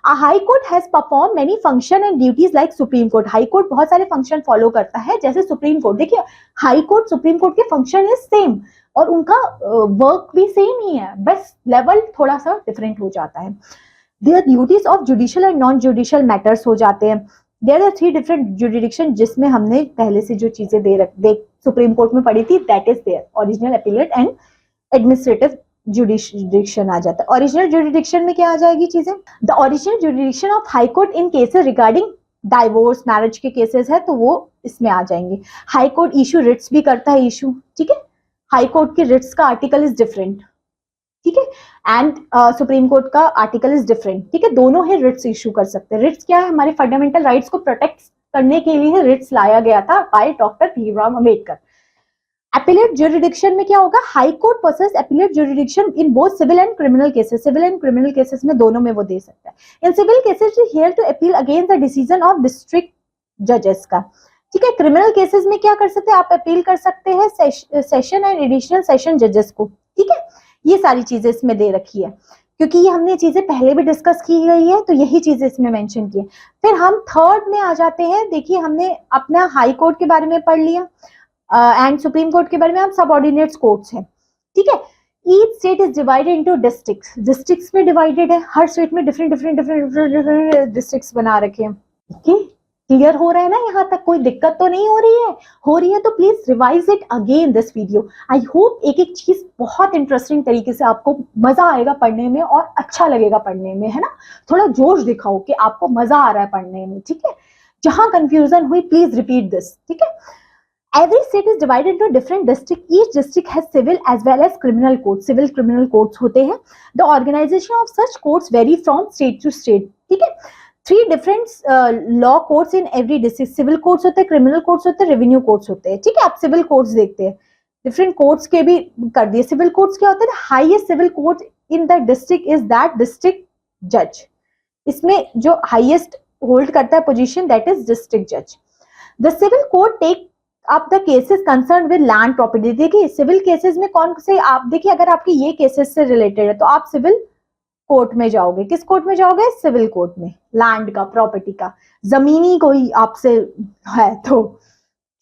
A high court has performed many function and duties like Supreme Court. High court बहुत सारे फंक्शन फॉलो करता है जैसे सुप्रीम कोर्ट। देखिए हाई कोर्ट सुप्रीम कोर्ट के फंक्शन इज सेम और उनका वर्क भी सेम ही है, बस लेवल थोड़ा सा डिफरेंट हो जाता है। Their duties of judicial and non judicial matters हो जाते हैं। देयर आर 3 डिफरेंट जुडिक्शन, जिसमें हमने पहले से जो चीजें दे सुप्रीम कोर्ट में पढ़ी थी, that is there original, appellate and administrative jurisdiction आ जाता है। ओरिजिनल जुडिक्शन में क्या आ जाएगी चीजें? The original jurisdiction of high court in cases regarding divorce, marriage के केसेस है तो वो इसमें आ जाएंगे। हाई कोर्ट इशू रिट्स भी करता है इशू, ठीक है, हाई कोर्ट के रिट्स का आर्टिकल इज डिफरेंट, ठीक है, एंड सुप्रीम कोर्ट का आर्टिकल इज डिफरेंट, ठीक है, दोनों ही रिट्स इशू कर सकते हैं। रिट्स क्या है? हमारे फंडामेंटल राइट्स को प्रोटेक्ट करने के लिए रिट्स लाया गया था by doctor Bhimrao Ambedkar. Appellate jurisdiction में क्या होगा? High court possess appellate jurisdiction in both civil and criminal cases, civil and criminal cases में दोनों में वो दे सकता है। In civil cases here to appeal against the decision of district जजेस का, ठीक है। क्रिमिनल केसेस में क्या कर सकते हैं? आप अपील कर सकते हैं सेशन एंड एडिशनल सेशन जजेस को, ठीक है। ये सारी चीजें इसमें दे रखी है। क्योंकि ये हमने चीजें पहले भी डिस्कस की गई है, तो यही चीजें इसमें मेंशन की है। फिर हम थर्ड में आ जाते हैं। देखिए हमने अपना हाई कोर्ट के बारे में पढ़ लिया एंड सुप्रीम कोर्ट के बारे में, हम सब ऑर्डिनेट्स कोर्ट्स हैं, ठीक है। Each state is divided into districts, districts में डिवाइडेड है, हर स्टेट में different different different different districts बना रखे हैं, ठीक है। क्लियर हो रहा है ना, यहाँ तक कोई दिक्कत तो नहीं हो रही है? हो रही है तो please revise it again this video. I hope एक एक चीज बहुत इंटरेस्टिंग तरीके से आपको मजा आएगा पढ़ने में और अच्छा लगेगा पढ़ने में, है ना। थोड़ा जोश दिखाओ कि आपको मजा आ रहा है पढ़ने में, ठीक है। जहां कंफ्यूजन हुई प्लीज रिपीट दिस, ठीक है। Every state is divided into different district. Each district has civil as well as criminal courts. Civil criminal courts होते हैं. The organization of such courts vary from state to state. ठीक है. Three different law courts in every district. Civil courts होते हैं, criminal courts होते हैं, revenue courts होते हैं. ठीक है. आप civil courts देखते हैं. Different courts के भी कर दिए. Civil courts क्या होते हैं? Highest civil court in the district is that district judge. इसमें जो highest hold करता है position that is district judge. The civil court take आप the cases concern with land property. देखिए सिविल केसेस में कौन से, आप देखिए अगर आपके ये केसेस से रिलेटेड है तो आप सिविल कोर्ट में जाओगे। किस कोर्ट में जाओगे? सिविल कोर्ट में। लैंड का, प्रॉपर्टी का, जमीनी कोई आपसे है तो,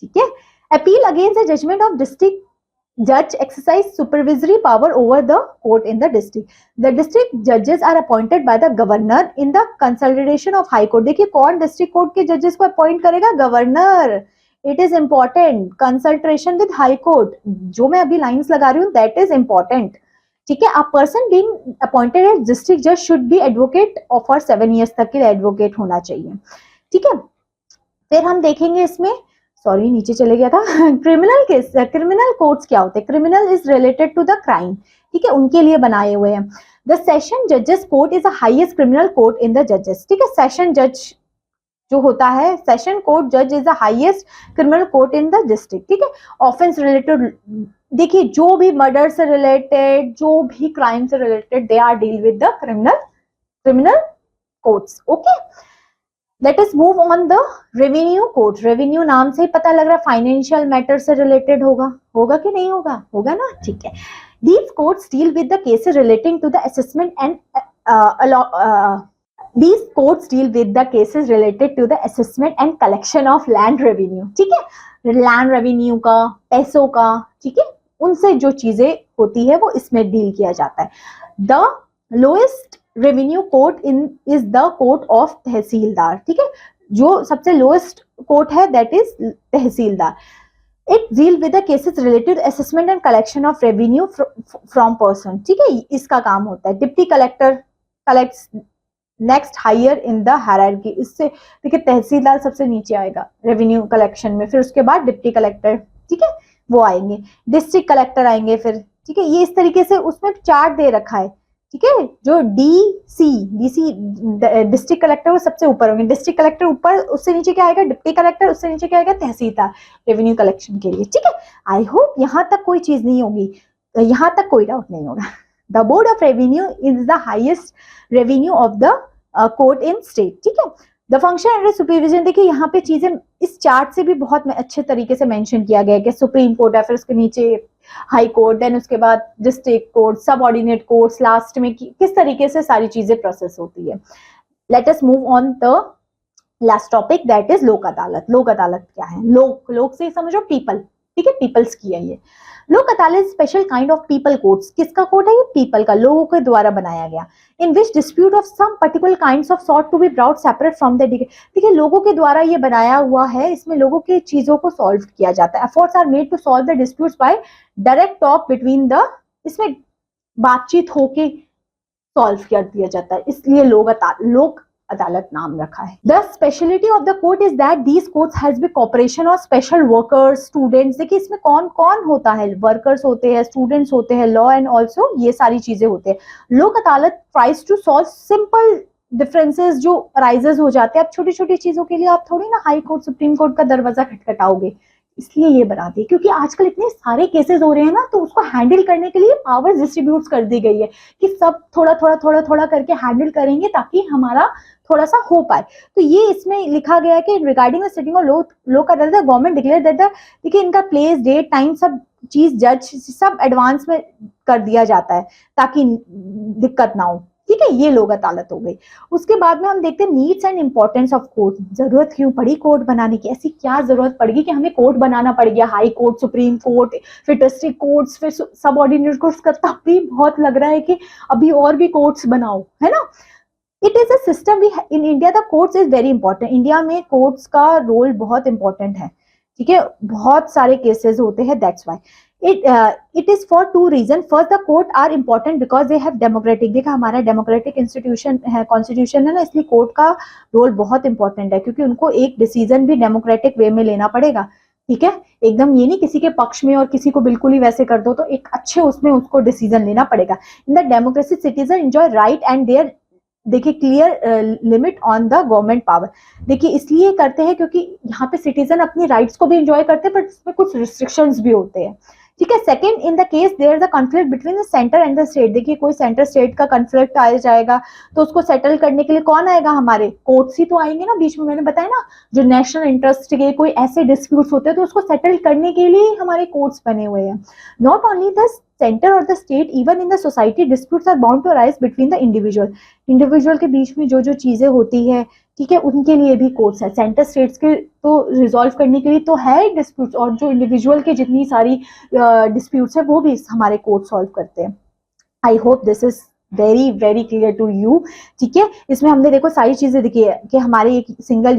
ठीक है। Appeal against the judgement of district जज exercise supervisory power over the court in the district. The district जजेस are appointed by the governor in the consultation of high court. देखिए कौन डिस्ट्रिक्ट कोर्ट के जजेस को अपॉइंट करेगा? Governor. It is important. Consultation with high court, जो मैं अभी लाइंस लगा रही हूँ दैट इज इंपॉर्टेंट, ठीक है। A person being appointed as district जज should be advocate for 7 years तक के एडवोकेट होना चाहिए, ठीक है। फिर हम देखेंगे इसमें, सॉरी नीचे चले गया था, क्रिमिनल केस, क्रिमिनल कोर्ट्स क्या होते हैं? Criminal is related to the crime, ठीक है, उनके लिए बनाए हुए हैं। द सेशन जजेस court is the highest criminal court in the जजेस, ठीक है। सेशन जज जो होता है, सेशन कोर्ट जज is the highest criminal court in the district, ठीक है। ऑफेंस रिलेटेड, देखिए जो भी मर्डर से रिलेटेड, जो भी क्राइम से related, they are deal with the criminal courts, okay. Let us move on the revenue court. Revenue नाम से ही पता लग रहा है फाइनेंशियल मैटर से रिलेटेड होगा, होगा कि नहीं होगा? होगा ना, ठीक है। These courts deal with the cases relating to the assessment and These courts deal with the cases related to the assessment and collection of land revenue, ठीक है। लैंड रेवेन्यू का, पैसों का, ठीक है, उनसे जो चीजें होती है वो इसमें डील किया जाता है। The lowest revenue court is the court of tehsildar, ठीक है। जो सबसे लोएस्ट कोर्ट है that is tehsildar. It deal with the cases related assessment and collection of revenue from person, ठीक है, इसका काम होता है। Deputy collector collects next higher in the hierarchy. इससे देखिए तहसीलदार सबसे नीचे आएगा रेवेन्यू कलेक्शन में, फिर उसके बाद डिप्टी कलेक्टर, ठीक है, वो आएंगे, डिस्ट्रिक्ट कलेक्टर आएंगे फिर, ठीक है। ये इस तरीके से उसमें चार्ट दे रखा है, ठीक है। जो डीसी डिस्ट्रिक्ट कलेक्टर वो सबसे ऊपर होंगे, डिस्ट्रिक्ट कलेक्टर ऊपर, उससे नीचे क्या आएगा? डिप्टी कलेक्टर, उससे नीचे क्या आएगा? तहसीलदार, रेवेन्यू कलेक्शन के लिए, ठीक है। आई होप यहाँ तक कोई चीज नहीं होगी, यहाँ तक कोई डाउट नहीं होगा। The Board of Revenue is the highest revenue of the court in state, ठीक है। The function under supervision, देखिए यहाँ पे चीजें इस चार्ट से भी बहुत अच्छे तरीके से मेंशन किया गया है कि सुप्रीम कोर्ट है, फिर उसके नीचे हाई कोर्ट, देन उसके बाद डिस्ट्रिक्ट कोर्ट, सब ऑर्डिनेट कोर्ट्स, लास्ट में किस तरीके से सारी चीजें प्रोसेस होती है। Late us move on the last topic that is लोक अदालत। लोक अदालत क्या है? लोक से समझो पीपल, ठीक है, पीपल्स की है ये। Lok Adalat special kind of people courts. किसका कोर्ट है ये? पीपल का, लोगों के द्वारा बनाया गया। In which dispute of some particular kinds of sort to be brought separate from the, देखिए लोगों के द्वारा ये बनाया हुआ है, इसमें लोगों के चीजों को सॉल्व किया जाता है। Efforts are made to solve the disputes by direct talk between the, इसमें बातचीत होके सॉल्व कर दिया जाता है, इसलिए लोक अदालत नाम रखा है। The speciality of the court is that these courts has be cooperation of special workers, students. देखिए इसमें कौन कौन होता है? वर्कर्स होते हैं, स्टूडेंट्स होते हैं, लॉ एंड ऑल्सो ये सारी चीजें होते हैं। Lok Adalat tries to solve simple differences जो अराइजेस हो जाते हैं। अब छोटी छोटी चीजों के लिए आप थोड़ी ना हाई कोर्ट, सुप्रीम कोर्ट का दरवाजा खटखटाओगे, इसलिए ये बना दी, क्योंकि आजकल इतने सारे केसेस हो रहे हैं ना, तो उसको हैंडल करने के लिए पावर्स डिस्ट्रीब्यूट कर दी गई है कि सब थोड़ा थोड़ा थोड़ा थोड़ा करके हैंडल करेंगे ताकि हमारा थोड़ा सा हो पाए। तो ये इसमें लिखा गया है कि रिगार्डिंग द सिटिंग ऑफ लोक अदालत गवर्नमेंट डिक्लेयर दैट द, देखिए इनका प्लेस, डेट, टाइम सब चीज जज सब एडवांस में कर दिया जाता है ताकि दिक्कत ना हो। ठीक है, ये लोक अदालत हो गई। उसके बाद में हम देखते हैं needs and importance of court. जरूरत क्यों पड़ी कोर्ट बनाने की? ऐसी क्या जरूरत पड़ेगी कि हमें कोर्ट बनाना पड़ गया? हाई कोर्ट, सुप्रीम कोर्ट, फिर डिस्ट्रिक्ट कोर्ट्स, फिर सब ऑर्डिनेट कोर्ट्स का, तब भी बहुत लग रहा है कि अभी और भी कोर्ट्स बनाओ, है ना। It is a system we in India, the courts is very important. India में कोर्ट्स का रोल बहुत इंपॉर्टेंट है। ठीक है, बहुत सारे केसेस होते हैं, that's why it is for two reason. First, the court are important because they have democratic, देखा हमारा डेमोक्रेटिक इंस्टीट्यूशन है, कॉन्स्टिट्यूशन है ना, इसलिए कोर्ट का रोल बहुत इंपॉर्टेंट है क्योंकि उनको एक डिसीजन भी डेमोक्रेटिक वे में लेना पड़ेगा। ठीक है, एकदम ये नहीं किसी के पक्ष में और किसी को बिल्कुल ही वैसे कर दो, तो एक अच्छे उसमें उसको डिसीजन लेना पड़ेगा। In the democracy citizen enjoy right and there, देखिए, clear limit on the government power. देखिए इसलिए करते हैं क्योंकि यहाँ पे सिटीजन अपनी राइट्स को भी एंजॉय करते हैं, बट इसमें कुछ रिस्ट्रिक्शंस भी होते हैं। ठीक है, second, in the case there is a conflict between the centre and the state. देखिए कोई सेंटर स्टेट का कॉन्फ्लिक्ट आ जाएगा तो उसको सेटल करने के लिए कौन आएगा? हमारे कोर्ट्स ही तो आएंगे ना बीच में। मैंने बताया ना, जो नेशनल इंटरेस्ट के कोई ऐसे डिस्प्यूट्स होते हैं तो उसको सेटल करने के लिए हमारे कोर्ट्स बने हुए हैं। नॉट ओनली द सेंटर और the state, even in the society disputes are bound to arise between the individual के बीच में जो चीजें होती है, ठीक है, उनके लिए भी कोर्ट्स है। सेंटर स्टेट्स के तो रिजॉल्व करने के लिए तो है डिस्प्यूट्स, और जो इंडिविजुअल के जितनी सारी डिस्प्यूट्स है वो भी हमारे कोर्ट सॉल्व करते हैं। I hope this is very very clear to you. ठीक है, इसमें हमने देखो सारी चीजें देखी है कि हमारे एक सिंगल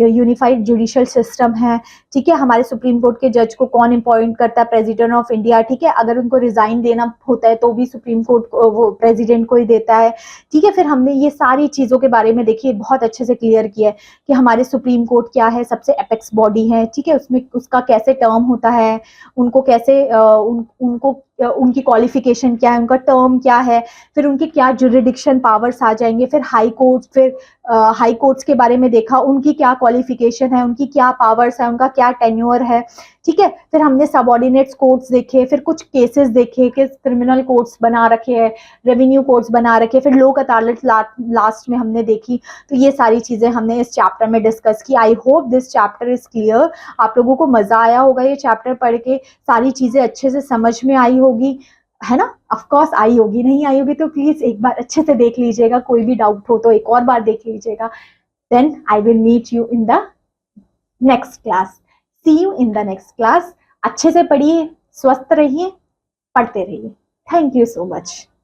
यूनिफाइड जुडिशियल सिस्टम है। ठीक है, हमारे सुप्रीम कोर्ट के जज को कौन अपॉइंट करता है? President of India. ठीक है, अगर उनको रिजाइन देना होता है तो भी सुप्रीम कोर्ट वो प्रेसिडेंट को ही देता है। ठीक है, फिर हमने ये सारी चीजों के बारे में देखिए बहुत अच्छे से क्लियर किया है कि हमारे सुप्रीम कोर्ट क्या है, सबसे एपेक्स बॉडी है। ठीक है, उसमें उसका कैसे टर्म होता है, उनको कैसे उनको उनकी क्वालिफिकेशन क्या है, उनका टर्म क्या है, फिर उनके क्या जुरिडिक्शन पावर्स आ जाएंगे, फिर हाई कोर्ट, फिर हाई कोर्ट्स के बारे में देखा, उनकी क्या क्वालिफिकेशन है, उनकी क्या पावर्स है, उनका क्या टेन्योर है। ठीक है, फिर हमने सबऑर्डिनेट्स कोर्ट्स देखे, फिर कुछ केसेस देखे कि क्रिमिनल कोर्ट्स बना रखे हैं, रेवेन्यू कोर्ट्स बना रखे, फिर लोक अदालत लास्ट में हमने देखी। तो ये सारी चीजें हमने इस चैप्टर में डिस्कस की। आई hope this chapter is clear. आप लोगों को मजा आया होगा ये चैप्टर पढ़ के, सारी चीजें अच्छे से समझ में आई होगी, है ना। ऑफ कोर्स आई होगी, नहीं आई होगी तो प्लीज एक बार अच्छे से देख लीजिएगा, कोई भी डाउट हो तो एक और बार देख लीजिएगा। Then I will meet you in the next class. See you in the next class. अच्छे से पढ़िए, स्वस्थ रहिए, पढ़ते रहिए। Thank you so much.